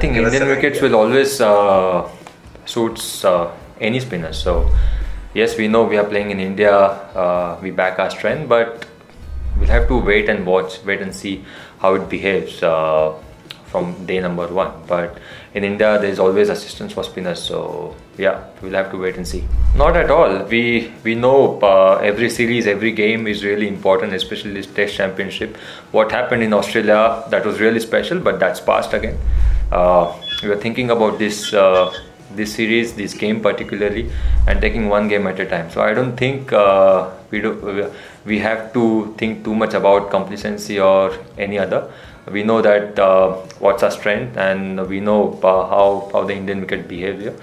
think Indian wickets will always suits any spinner. So yes, we know we are playing in India, we back our strength, but we'll have to wait and watch, wait and see how it behaves from day number one. But in India, there is always assistance for spinners, so yeah, we'll have to wait and see. Not at all. We know every series, every game is really important, especially this Test Championship. What happened in Australia, that was really special, but that's past again. We were thinking about this series, this game particularly, and taking one game at a time. So I don't think we have to think too much about complacency or any other. We know that what's our strength, and we know how the Indian wicket behavior.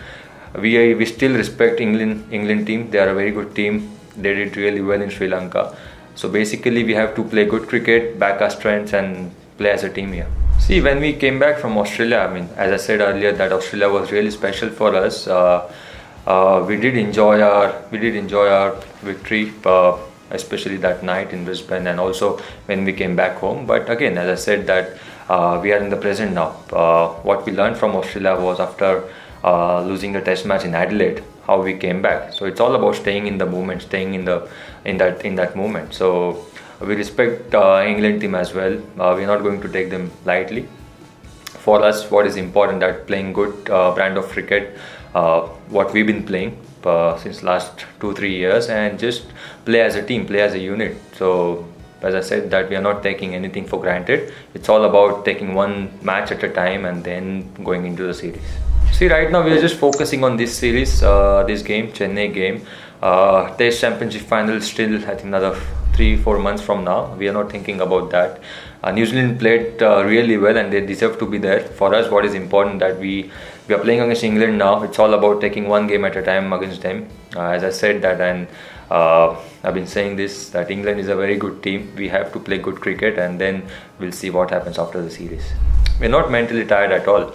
We still respect England team. They are a very good team. They did really well in Sri Lanka. So basically, we have to play good cricket, back our strengths, and play as a team here. See, when we came back from Australia, I mean, as I said earlier, that Australia was really special for us. We did enjoy our victory, especially that night in Brisbane, and also when we came back home. But again, as I said, that we are in the present now. What we learned from Australia was after losing the Test match in Adelaide, how we came back. So it's all about staying in the moment, staying in that moment. So we respect England team as well. We're not going to take them lightly. For us, what is important, that playing good brand of cricket, what we've been playing since last 2-3 years, and just play as a team, play as a unit. So as I said, that we are not taking anything for granted. It's all about taking one match at a time and then going into the series. See, right now we are just focusing on this series, this game, Chennai game. Test Championship final still, I think, another 3-4 months from now. We are not thinking about that. New Zealand played really well, and they deserve to be there. For us, what is important, that we are playing against England now. It's all about taking one game at a time against them. As I said that, and I've been saying this, that England is a very good team. We have to play good cricket, and then we'll see what happens after the series. We're not mentally tired at all.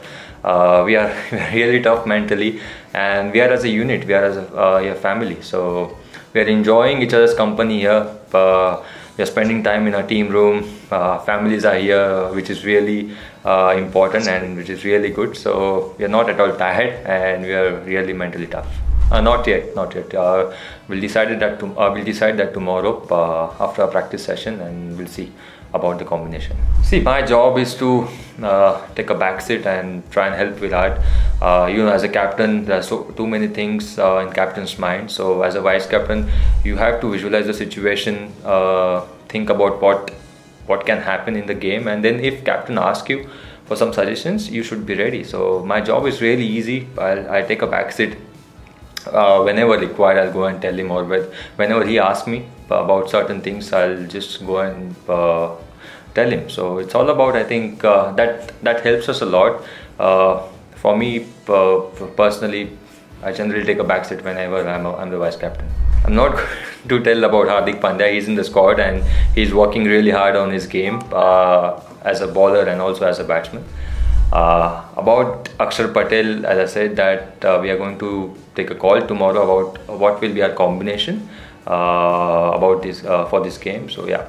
We are really tough mentally, and we are as a unit, we are as a family. So we are enjoying each other's company here. We are spending time in our team room. Families are here, which is really important and which is really good. So we are not at all tired, and we are really mentally tough. Not yet. We'll decide that tomorrow after our practice session, and we'll see about the combination. See, my job is to take a back seat and try and help Virat. As a captain, there are too many things in captain's mind. So as a vice captain, you have to visualize the situation, think about what can happen in the game, and then if captain asks you for some suggestions, you should be ready. So my job is really easy. I take a back seat. Whenever required, I'll go and tell him, or whenever he asks me about certain things, I'll just go and tell him. So it's all about, I think, that helps us a lot. For me personally, I generally take a back seat whenever I'm the vice captain. I'm not going to tell about Hardik Pandya. He's in the squad, and he's working really hard on his game as a bowler and also as a batsman. About Akshar Patel, as I said, that we are going to take a call tomorrow about what will be our combination about this for this game. So yeah,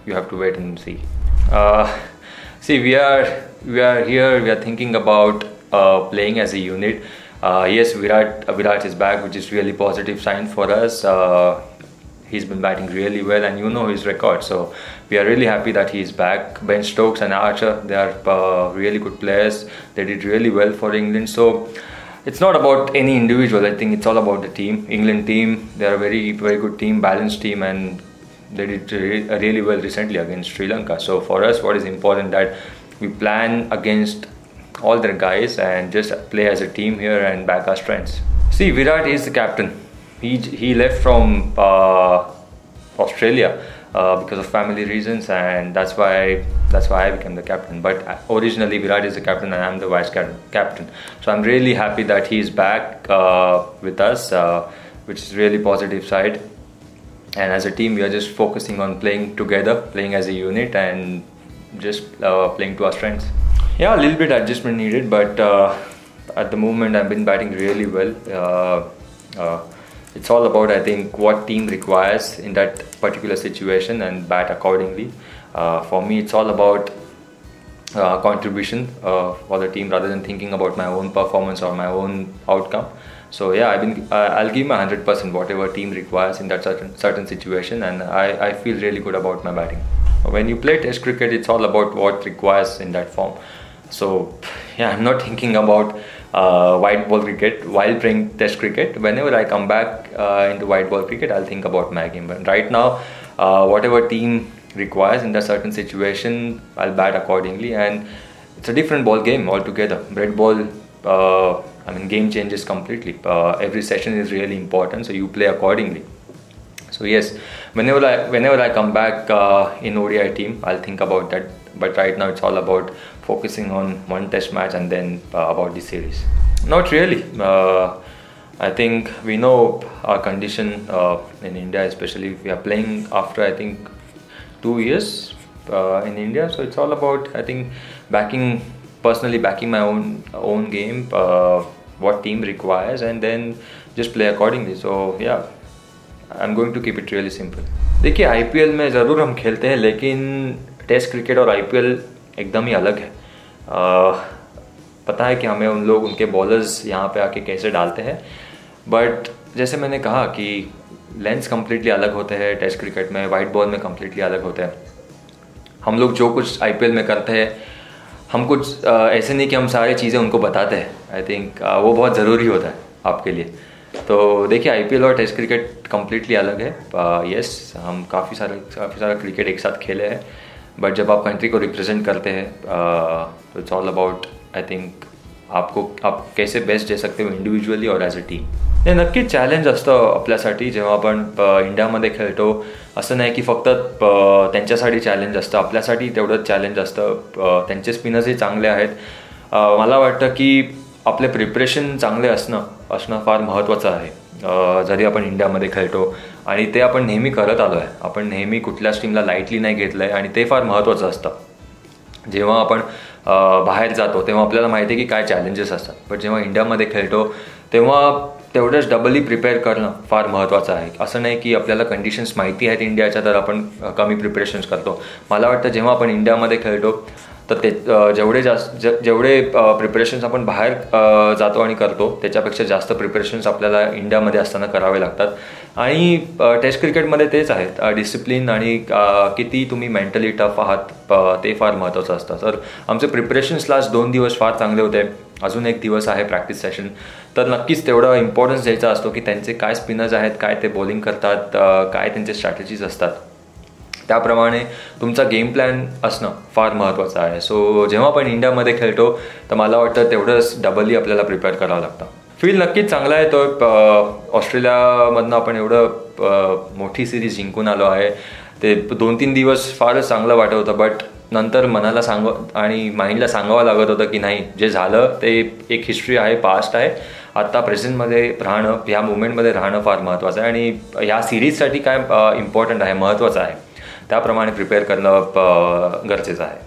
you have to wait and see. See, we are here. We are thinking about playing as a unit. Yes, Virat is back, which is really positive sign for us. He's been batting really well, and you know his record. So we are really happy that he's back. Ben Stokes and Archer, they are really good players. They did really well for England. So it's not about any individual. I think it's all about the team. England team, they are a very, very good team, balanced team, and they did really well recently against Sri Lanka. So for us, what is important, that we plan against all their guys and just play as a team here and back our strengths. See, Virat is the captain. He left from Australia because of family reasons, and that's why I became the captain. But originally Virat is the captain and I'm the vice captain. So I'm really happy that he's back with us, which is really positive side. And as a team, we are just focusing on playing together, playing as a unit, and just playing to our strengths. Yeah, a little bit adjustment needed, but at the moment I've been batting really well. It's all about, I think, what team requires in that particular situation and bat accordingly. For me, it's all about contribution for the team rather than thinking about my own performance or my own outcome. So yeah, I'll give my 100% whatever team requires in that certain situation, and I feel really good about my batting. When you play Test cricket, it's all about what requires in that form. So yeah, I'm not thinking about white ball cricket while playing Test cricket. Whenever I come back into white ball cricket, I'll think about my game. But right now, whatever team requires in that certain situation, I'll bat accordingly, and it's a different ball game altogether. Red ball, game changes completely. Every session is really important, so you play accordingly. So yes, whenever I come back in ODI team, I'll think about that. But right now it's all about focusing on one Test match and then about the series. Not really. I think we know our condition in India, especially if we are playing after I think 2 years in India. So it's all about, I think, personally backing my own game, what team requires, and then just play accordingly. So yeah, I'm going to keep it really simple. देखिए, IPL में ज़रूर हम खेलते हैं, लेकिन test cricket और IPL एकदम ही अलग है. पता है कि हमें उनके बॉलर्स यहाँ पे आके कैसे डालते हैं, बट जैसे मैंने कहा कि लेंस कम्प्लीटली अलग होते हैं टेस्ट क्रिकेट में, वाइट बॉल में कम्प्लीटली अलग होते हैं. हम लोग जो कुछ IPL में करते हैं, हम कुछ ऐसे नहीं कि हम सारी चीज़ें उनको बताते हैं. आई थिंक वो बहुत ज़रूरी होता है आपके लिए. तो देखिए, IPL और टेस्ट क्रिकेट कम्प्लीटली अलग है. यस, हम काफ़ी सारा क्रिकेट एक साथ खेले हैं, बट जब आप कंट्री को रिप्रेजेंट करते हैं तो it's all about, I think, आप कैसे बेस्ट दे सकते हो इंडिव्हिज्युअली और ॲज अ टीम. हे नक्कीच चॅलेंज असतं आपल्यासाठी जेव्हा आपण इंडियामध्ये खेळतो. असं नाही की फक्त त्यांच्यासाठी चॅलेंज असतं, आपल्यासाठी तेवढंच चॅलेंज असतं. त्यांचे स्पिनर्सही चांगले आहेत. मला वाटतं की आपले प्रिपरेशन चांगले असणं फार महत्त्वाचं आहे. जरी आपण इंडियामध्ये खेळतो आणि ते आपण नेहमी करत आलो आहे, आपण नेहमी कुठल्याच टीमला लाईटली नाही घेतलं आहे, आणि ते फार महत्त्वाचं असतं. जेव्हा आपण बाहेर जातो तेव्हा आपल्याला माहिती आहे की काय चॅलेंजेस असतात, पण जेव्हा इंडियामध्ये खेळतो तेव्हा तेवढंच डबली प्रिपेअर करणं फार महत्त्वाचं आहे. असं नाही की आपल्याला कंडिशन्स माहिती आहेत इंडियाच्या तर आपण कमी प्रिपरेशन्स करतो. मला वाटतं जेव्हा आपण इंडियामध्ये खेळतो तर ते जेवढे प्रिपरेशन्स आपण बाहेर जातो आणि करतो त्याच्यापेक्षा जास्त प्रिपरेशन्स आपल्याला इंडियामध्ये असताना करावे लागतात. आणि टेस्ट क्रिकेटमध्ये तेच आहेत, डिसिप्लिन आणि किती तुम्ही मेंटली टफ आहात ते फार महत्त्वाचं असतं. तर आमचे प्रिपरेशन्स लास्ट 2 दिवस फार चांगले होते. अजून 1 दिवस आहे प्रॅक्टिस सेशन, तर नक्कीच तेवढा इम्पॉर्टन्स द्यायचा असतो की त्यांचे काय स्पिनर्स आहेत, काय ते बॉलिंग करतात, काय त्यांचे स्ट्रॅटेजीज असतात, त्याप्रमाणे तुमचा गेम प्लॅन असणं फार महत्त्वाचं आहे. सो जेव्हा आपण इंडियामध्ये खेळतो तर मला वाटतं तेवढंच डबली आपल्याला प्रिपेअर करावं लागतं. फील नक्कीच चांगला आहे. तो ऑस्ट्रेलियामधनं आपण एवढं मोठी सिरीज जिंकून आलो आहे. ते 2-3 दिवस फारच चांगलं वाटत होतं, बट नंतर मनाला आणि माइंडला सांगावं लागत होतं की नाही, जे झालं ते एक हिस्ट्री आहे, पास्ट आहे. आत्ता प्रेझेंटमध्ये राहणं, ह्या मुवमेंटमध्ये राहणं फार महत्त्वाचं आहे, आणि ह्या सिरीजसाठी काय इम्पॉर्टंट आहे, महत्त्वाचं आहे, त्याप्रमाणे प्रिपेअर करणं गरजेचं आहे.